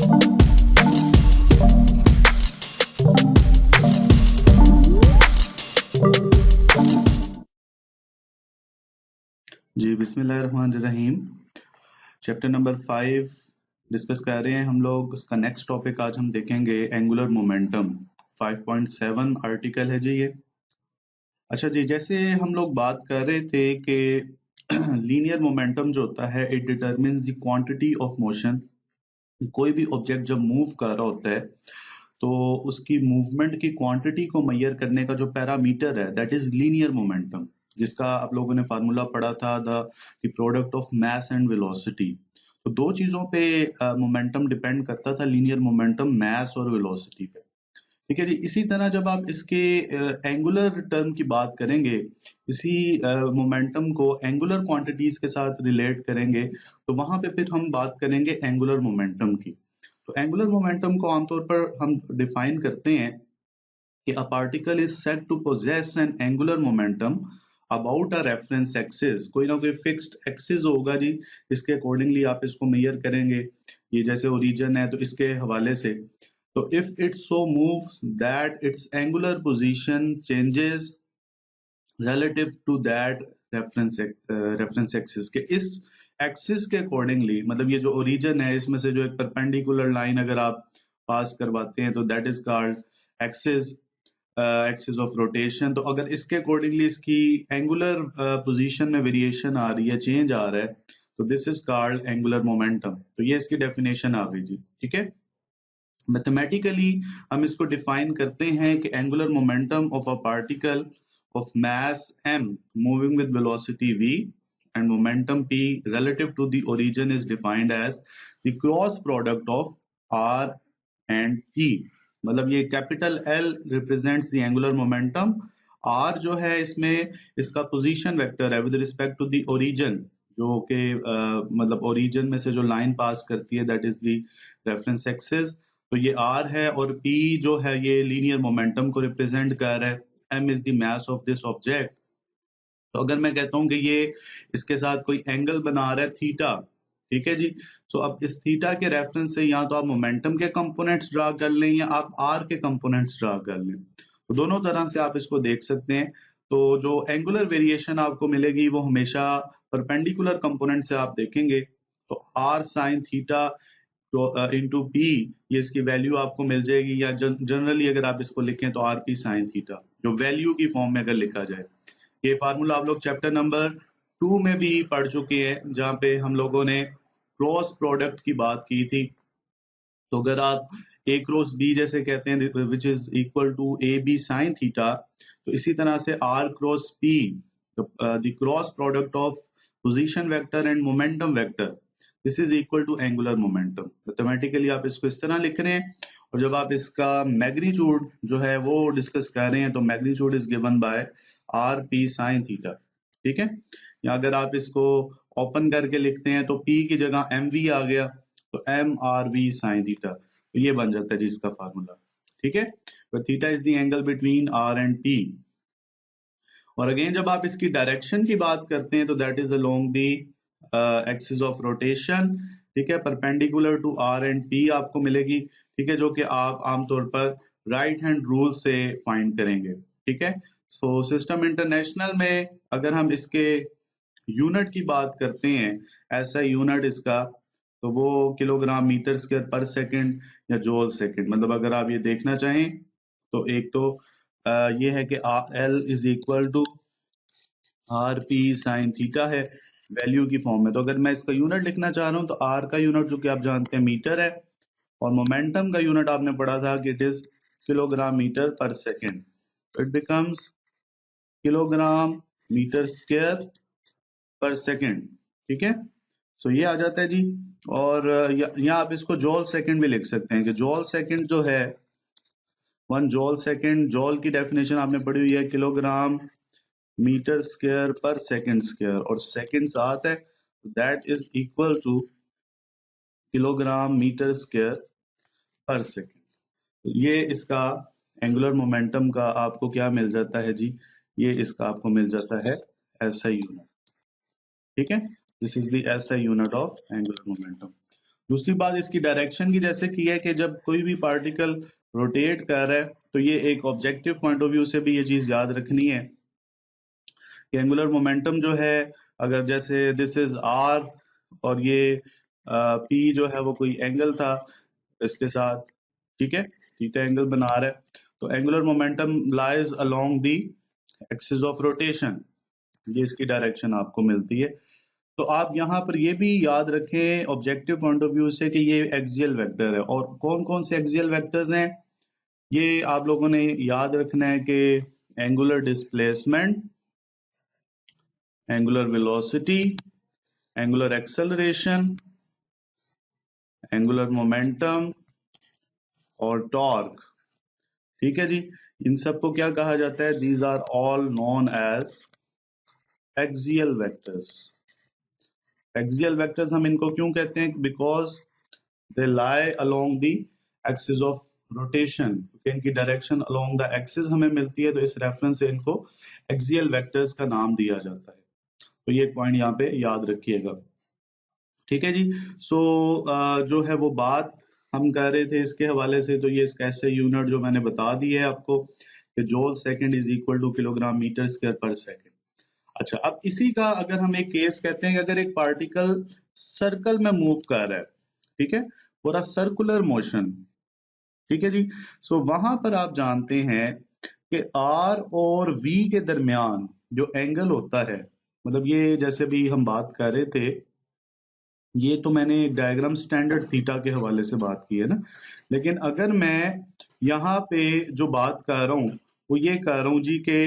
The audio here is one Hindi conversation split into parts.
जी बिस्मिल्लाहिर्रहमानिर्रहीम। चैप्टर नंबर 5 डिस्कस कर रहे हैं हम लोग। उसका नेक्स्ट टॉपिक आज हम देखेंगे एंगुलर मोमेंटम। 5.7 आर्टिकल है जी ये। अच्छा जी, जैसे हम लोग बात कर रहे थे कि लीनियर मोमेंटम जो होता है it determines the quantity of motion. कोई भी ऑब्जेक्ट जब मूव कर रहा होता है तो उसकी मूवमेंट की क्वांटिटी को मेजर करने का जो पैरामीटर है दैट इज लीनियर मोमेंटम, जिसका आप लोगों ने फार्मूला पढ़ा था the product of mass and velocity. तो दो चीजों पे मोमेंटम डिपेंड करता था, लीनियर मोमेंटम मास और वेलोसिटी पे। ठीक है जी। इसी तरह जब आप इसके एंगुलर टर्म की बात करेंगे, इसी मोमेंटम को एंगुलर क्वांटिटीज के साथ रिलेट करेंगे, तो वहां पे फिर हम बात करेंगे एंगुलर मोमेंटम की। तो एंगुलर मोमेंटम को आमतौर पर हम डिफाइन करते हैं कि a particle is said to possess an angular momentum about a reference axis. कोई ना कोई फिक्स्ड एक्सिस होगा जी, इसके अकॉर्डिंगली आप इसको मेजर करेंगे। ये जैसे ओरिजिन है तो इसके हवाले से, तो if it so moves that its angular position changes relative to that reference axis के, इस एक्सिस के अकॉर्डिंगली, मतलब ये जो ओरिजिन है इसमें से जो एक परपेंडिकुलर लाइन अगर आप पास करवाते हैं तो that is called axis, axis of rotation. तो अगर इसके अकॉर्डिंगली इसकी एंगुलर पोजीशन में वेरिएशन आ रही है, चेंज आ रहा है, तो this is called angular momentum. तो ये इसकी डेफिनेशन आ गई जी। ठीक है। मैथमेटिकली हम इसको डिफाइन करते हैं कि angular momentum of a particle of mass m moving with velocity v and momentum p relative to the origin is defined as the cross product of r and p। मतलब ये capital L represents the angular momentum, r जो है इसमें इसका पोजीशन वेक्टर है with respect to the origin, जो कि मतलब ओरिजिन में से जो लाइन पास करती है that is the reference axis. तो ये r है और p जो है ये लीनियर मोमेंटम को रिप्रेजेंट कर रहा है। m is the mass of this object। तो अगर मैं कहता हूं कि ये इसके साथ कोई एंगल बना रहा है थीटा, ठीक है जी, तो अब इस थीटा के रेफरेंस से या तो आप मोमेंटम के कंपोनेंट्स ड्रा कर लें या आप आर के कंपोनेंट्स ड्रा कर लें। तो दोनों तरह से आप इसको देख सकते हैं। तो जो एंगुलर वेरिएशन आपको मिलेगी वो हमेशा परपेंडिकुलर कंपोनेंट से आप देखेंगे। तो R sine theta into P, ये इसकी वैल्यू आपको मिल जाएगी, या जनरली अगर आप इसको लिखें तो आर पी साइन थीटा, जो वैल्यू की फॉर्म में अगर लिखा जाए। ये फार्मूला आप लोग चैप्टर नंबर 2 में भी पढ़ चुके हैं, जहां पे हम लोगों ने क्रॉस प्रोडक्ट की बात की थी। तो अगर आप ए क्रॉस बी जैसे कहते हैं which is equal to A B sine theta, तो इसी तरह से R cross P the cross product of position vector and momentum vector, this is equal to angular momentum. Mathematically आप इसको इस तरह लिख रहे हैं। और जब आप इसका मैग्नीट्यूड जो है वो डिस्कस कर रहे हैं तो magnitude is given by are P sine theta. ठीक है। या अगर आप इसको ओपन करके लिखते हैं तो पी की जगह एम वी आ गया, तो M R V sine theta, तो ये बन जाता है जी इसका फार्मूला। ठीक है। तो theta is the angle between R and P. और अगेन जब आप इसकी डायरेक्शन की बात करते हैं तो that is along the axis of rotation. ठीक है। Perpendicular to R and P आपको मिलेगी। ठीक है। जो कि आप आमतौर पर राइट हैंड रूल से फाइंड करेंगे। ठीक है। सो सिस्टम इंटरनेशनल में अगर हम इसके यूनिट की बात करते हैं, ऐसा यूनिट इसका, तो वो kilogram metre square per second या जूल सेकंड। मतलब अगर आप ये देखना चाहें तो एक तो ये है कि L is equal to R P sine theta है वैल्यू की फॉर्म में। तो अगर मैं इसका यूनिट लिखना चाह रहा हूँ तो आर का यूनिट जो कि आप जानते हैं मीटर है, और मोमेंटम का यूनिट आपने पढ़ा था कि it is kilogram metre per second. It becomes kilogram metre square per second. ठीक है। सो ये आ जाता है जी। और यहाँ आप इसको जॉल सेकंड भी लिख सकते हैं कि जॉल सेकंड जो है 1 जॉल सेकंड, जॉल की डेफिनेशन आपने पढ़ी हुई है kilogram metre square per second square, और सेकंड साथ है, that is equal to kilogram metre square per second. ये इसका एंगुलर मोमेंटम का आपको क्या मिल जाता है जी, ये इसका आपको मिल जाता है एसआई यूनिट। ठीक है। This is the SI unit of angular momentum. दूसरी बात इसकी डायरेक्शन की जैसे की है कि जब कोई भी पार्टिकल रोटेट कर रहा है तो ये एक ऑब्जेक्टिव पॉइंट ऑफ व्यू से भी ये चीज याद रखनी है कि एंगुलर मोमेंटम जो है, अगर जैसे दिस इज आर और ये पी जो है वो कोई एंगल था इसके साथ, ठीक है, थीटा एंगल बना रहा है, तो angular momentum lies along the axis of rotation, ये इसकी डायरेक्शन आपको मिलती है। तो आप यहाँ पर ये भी याद रखें ऑब्जेक्टिव पॉइंट ऑफ व्यू से कि ये एक्सियल वेक्टर है, और कौन कौन से एक्सियल वेक्टर्स हैं ये आप लोगों ने याद रखना है कि angular displacement, angular velocity, angular acceleration, angular momentum और टॉर्क, ठीक है जी। इन सबको क्या कहा जाता है? These are all known as axial vectors. Axial vectors हम इनको क्यों कहते हैं? Because they lie along the axis of rotation, इनकी डायरेक्शन अलोंग द एक्सिस हमें मिलती है, तो इस रेफरेंस से इनको एक्सियल वेक्टर्स का नाम दिया जाता है। तो ये पॉइंट यहाँ पे याद रखिएगा, ठीक है जी। सो जो है वो बात हम कर रहे थे इसके हवाले से, तो ये इसका ऐसे यूनिट जो मैंने बता दी है आपको कि joule second is equal to kilogram metre square per second. अच्छा, अब इसी का अगर हम एक केस कहते हैं कि अगर एक पार्टिकल सर्कल में मूव कर रहा है, ठीक है, पूरा सर्कुलर मोशन, ठीक है जी। सो वहां पर आप जानते हैं कि आर और वी के दरमियान जो एंगल होता है, मतलब ये जैसे भी हम बात कर रहे थे, ये तो मैंने एक डायग्राम स्टैंडर्ड थीटा के हवाले से बात की है ना, लेकिन अगर मैं यहाँ पे जो बात कर रहा हूँ वो ये कर रहा हूँ जी के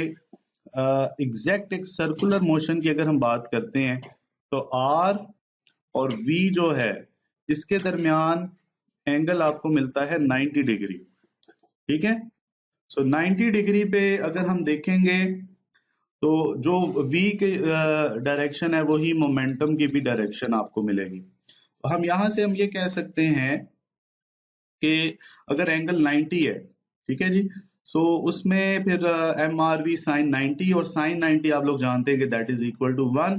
एग्जैक्ट एक सर्कुलर मोशन की अगर हम बात करते हैं तो आर और वी जो है इसके दरमियान एंगल आपको मिलता है 90 डिग्री, ठीक है। सो 90 डिग्री पे अगर हम देखेंगे तो जो v के डायरेक्शन है वही मोमेंटम की भी डायरेक्शन आपको मिलेगी। तो हम यहां से हम ये कह सकते हैं कि अगर एंगल 90 है, ठीक है जी, सो उसमें फिर एम आर वी साइन 90, और साइन 90 आप लोग जानते हैं कि that is equal to 1,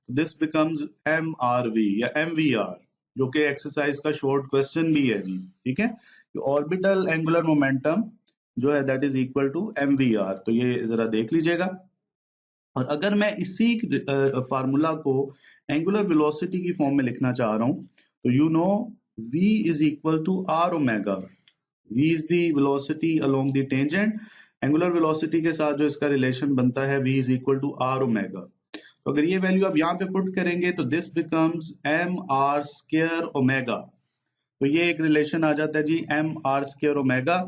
this becomes M R V या एम वी आर, जो कि एक्सरसाइज का शॉर्ट क्वेश्चन भी है जी, ठीक है। ऑर्बिटल एंगुलर मोमेंटम जो है that is equal to M V R, तो ये जरा देख लीजिएगा। और अगर मैं इसी फार्मूला को एंगुलर वेलोसिटी की फॉर्म में लिखना चाह रहा हूं तो you know v is equal to R omega, v is the velocity along the tangent, angular velocity के साथ जो इसका रिलेशन बनता है v is equal to R omega. तो अगर ये वैल्यू आप यहाँ पे पुट करेंगे तो this becomes M R square omega, तो ये एक रिलेशन आ जाता है जी एम आर स्क्वायर ओमेगा,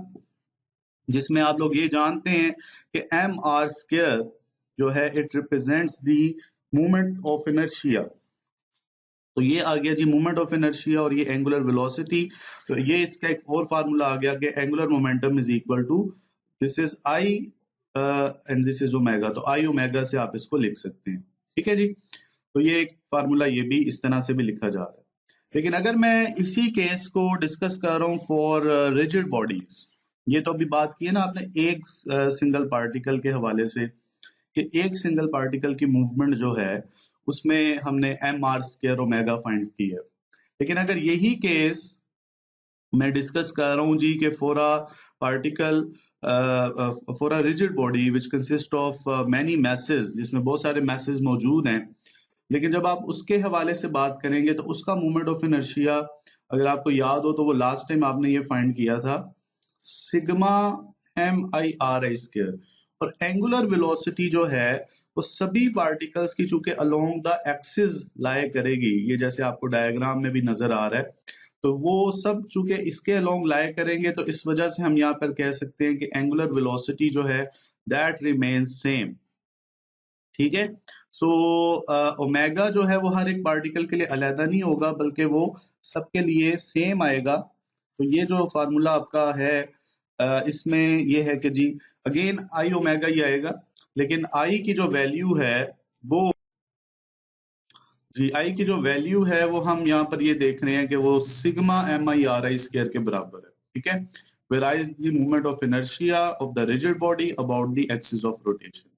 जिसमें आप लोग ये जानते हैं कि एम आर स्क्वायर जो है it represents the movement of inertia, तो ये आ गया जी मूवमेंट ऑफ इनर्शिया और ये एंगुलर वेलोसिटी। तो ये इसका एक और फार्मूला आ गया कि angular momentum is equal to this is I and this is omega, तो आई ओमेगा से आप इसको लिख सकते हैं, ठीक है जी। तो ये एक फार्मूला ये भी इस तरह से भी लिखा जा रहा है। लेकिन अगर मैं इसी केस को डिस्कस कर रहा हूँ फॉर रिजिड बॉडीज, ये तो अभी बात की है ना आपने एक सिंगल पार्टिकल के हवाले से कि एक सिंगल पार्टिकल की मूवमेंट जो है उसमें हमने M R square omega find की है। लेकिन अगर यही केस मैं डिस्कस कर रहा हूँ जी कि for a particle for a rigid body which consist of many message, जिसमें बहुत सारे मैसेज मौजूद हैं, लेकिन जब आप उसके हवाले से बात करेंगे तो उसका मूवमेंट ऑफ इनर्शिया अगर आपको याद हो तो वो लास्ट टाइम आपने ये फाइंड किया था sigma M I R I square, और एंगुलर वेलोसिटी जो है वो सभी पार्टिकल्स की चूंकि अलोंग द एक्सिस लाई करेगी, ये जैसे आपको डायग्राम में भी नजर आ रहा है, तो वो सब चूंकि इसके अलोंग लाई करेंगे तो इस वजह से हम यहाँ पर कह सकते हैं कि एंगुलर वेलोसिटी जो है दैट रिमेन्स सेम, ठीक है। सो ओमेगा जो है वो हर एक पार्टिकल के लिए अलहदा नहीं होगा बल्कि वो सबके लिए सेम आएगा। तो ये जो फार्मूला आपका है इसमें ये है कि जी अगेन आई ओमेगा ही आएगा, लेकिन आई की जो वैल्यू है वो जी आई की जो वैल्यू है वो हम यहाँ पर ये देख रहे हैं कि वो sigma M I R I square के बराबर है, ठीक है। Where is the movement of inertia of the rigid body about the axis of rotation.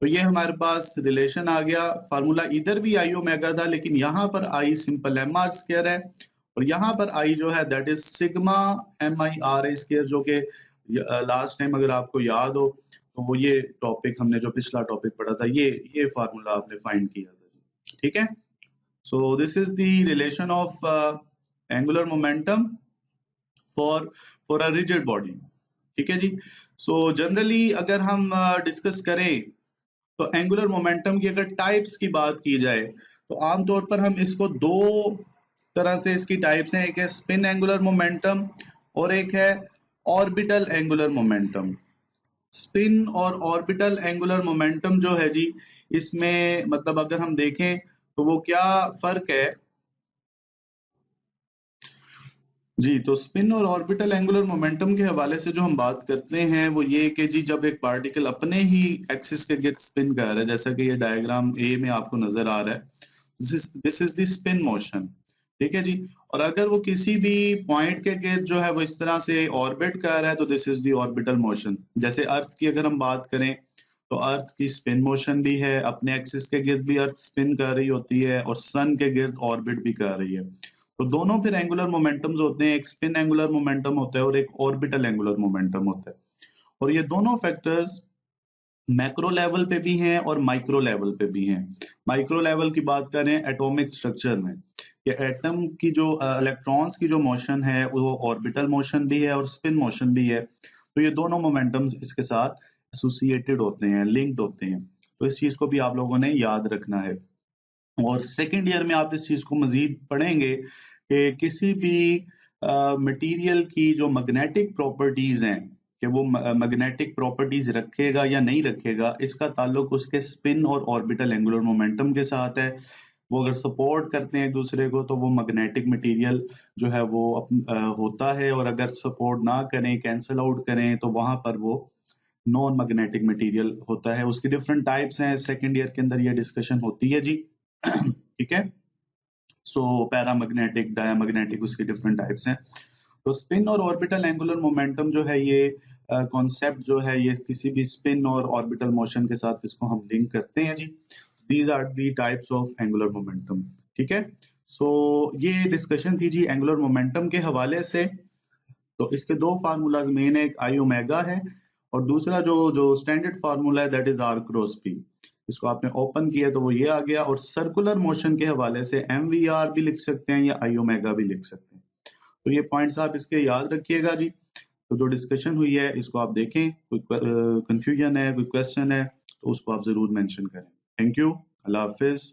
तो ये हमारे पास रिलेशन आ गया। फार्मूला इधर भी आई ओमेगा था लेकिन यहाँ पर I simple M R square है और यहाँ पर आई जो है that is sigma MIRA square, जो कि लास्ट टाइम अगर आपको याद हो तो वो ये टॉपिक हमने जो पिछला टॉपिक पढ़ा था ये फार्मूला आपने फाइंड किया था जी, ठीक है। So this is the relation of angular momentum for a rigid body, ठीक है जी। सो जनरली अगर हम डिस्कस करें तो एंगुलर मोमेंटम की अगर टाइप्स की बात की जाए तो आमतौर पर हम इसको दो तरह से इसकी टाइप्स हैं, एक है स्पिन एंगुलर मोमेंटम और एक है ऑर्बिटल एंगुलर मोमेंटम। स्पिन और ऑर्बिटल एंगुलर मोमेंटम जो है जी, इसमें मतलब अगर हम देखें तो वो क्या फर्क है जी। तो स्पिन और ऑर्बिटल एंगुलर मोमेंटम के हवाले से जो हम बात करते हैं वो ये कि जी जब एक पार्टिकल अपने ही एक्सिस के गिर्द स्पिन कर रहा है, जैसा कि ये डायग्राम ए में आपको नजर आ रहा है, this is the spin motion, ठीक है जी। और अगर वो किसी भी पॉइंट के गिर्द जो है वो इस तरह से ऑर्बिट कर रहा है तो this is the orbital motion. जैसे अर्थ की अगर हम बात करें तो अर्थ की स्पिन मोशन भी है, अपने एक्सिस के गिर्द भी अर्थ स्पिन कर रही होती है और सन के गिर्द ऑर्बिट भी कर रही है। तो दोनों फिर एंगुलर मोमेंटम्स होते हैं, एक स्पिन एंगुलर मोमेंटम होता है और एक ऑर्बिटल एंगुलर मोमेंटम होता है। और ये दोनों फैक्टर्स मैक्रो लेवल पे भी हैं और माइक्रो लेवल पे भी हैं। माइक्रो लेवल की बात करें एटॉमिक स्ट्रक्चर में, ये एटम की जो इलेक्ट्रॉन्स की जो मोशन है वो ऑर्बिटल मोशन भी है और स्पिन मोशन भी है। तो ये दोनों मोमेंटम्स इसके साथ एसोसिएटेड होते हैं, लिंक्ड होते हैं। तो इस चीज को भी आप लोगों ने याद रखना है। और सेकेंड ईयर में आप इस चीज को मजीद पढ़ेंगे कि किसी भी मटेरियल की जो मैग्नेटिक प्रॉपर्टीज हैं कि वो मैग्नेटिक प्रॉपर्टीज रखेगा या नहीं रखेगा, इसका ताल्लुक उसके स्पिन और ऑर्बिटल एंगुलर मोमेंटम के साथ है। वो अगर सपोर्ट करते हैं एक दूसरे को तो वो मैग्नेटिक मटेरियल जो है वो होता है, और अगर सपोर्ट ना करें, कैंसल आउट करें, तो वहां पर वो नॉन मैग्नेटिक मटेरियल होता है। उसकी डिफरेंट टाइप्स हैं, सेकेंड ईयर के अंदर ये डिस्कशन होती है जी। ठीक है। सो पैरामैग्नेटिक, डायामैग्नेटिक, उसकी डिफरेंट टाइप्स हैं। तो स्पिन और ऑर्बिटल एंगुलर मोमेंटम जो है ये कॉन्सेप्ट जो है ये किसी भी स्पिन और ऑर्बिटल मोशन के साथ इसको हम लिंक करते हैं जी। These are the types of angular momentum, ठीक है। सो ये डिस्कशन थी जी एंगुलर मोमेंटम के हवाले से। तो इसके दो फार्मूलाज मेन है, एक आई ओमेगा है और दूसरा जो जो स्टैंडर्ड फार्मूला है that is R cross P. इसको आपने ओपन किया तो वो ये आ गया। और सर्कुलर मोशन के हवाले से MVR भी लिख सकते हैं या आई ओमेगा भी लिख सकते हैं। तो ये पॉइंट्स आप इसके याद रखिएगा जी। तो जो डिस्कशन हुई है इसको आप देखें, कोई कंफ्यूजन है, कोई क्वेश्चन है तो उसको आप जरूर मेंशन करें। Thank you, Allah Hafiz.